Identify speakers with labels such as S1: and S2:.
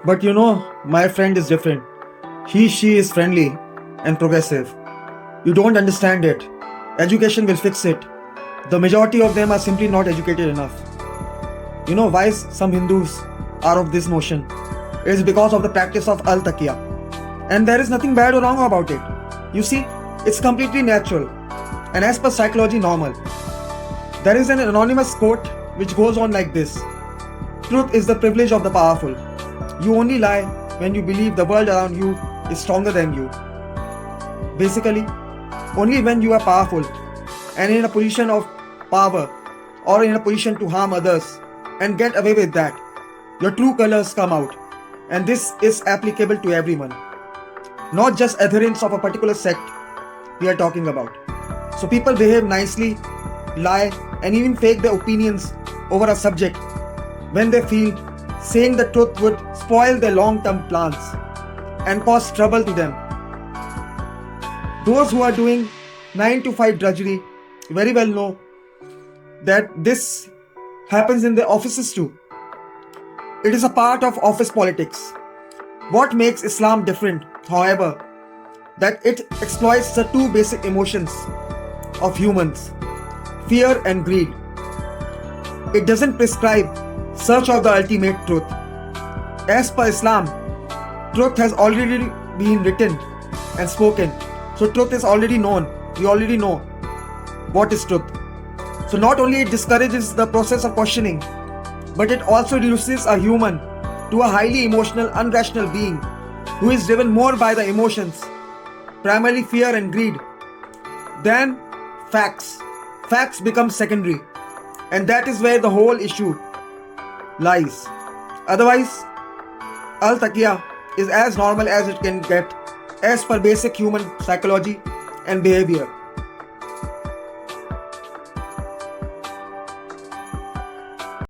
S1: But my friend is different. She is friendly and progressive. You don't understand it. Education will fix it. The majority of them are simply not educated enough. Why some Hindus are of this notion? It is because of the practice of al taqiya. And there is nothing bad or wrong about it. You see, it's completely natural and as per psychology normal. There is an anonymous quote which goes on like this: Truth is the privilege of the powerful. You only lie when you believe the world around you is stronger than you. Basically, only when you are powerful and in a position of power or in a position to harm others and get away with that, your true colors come out. And this is applicable to everyone, not just adherents of a particular sect we are talking about. So people behave nicely, lie, and even fake their opinions over a subject when they feel saying the truth would spoil their long-term plans and cause trouble to them. Those who are doing 9 to 5 drudgery very well know that this happens in their offices too. It is a part of office politics. What makes Islam different, however, that it exploits the two basic emotions of humans, fear and greed. It doesn't prescribe search of the ultimate truth. As per Islam, truth has already been written and spoken. So truth is already known. We already know what is truth. So not only it discourages the process of questioning, but it also reduces a human to a highly emotional, irrational being who is driven more by the emotions, primarily fear and greed, than facts. Facts become secondary, and that is where the whole issue lies. Otherwise, al taqiya is as normal as it can get as per basic human psychology and behavior.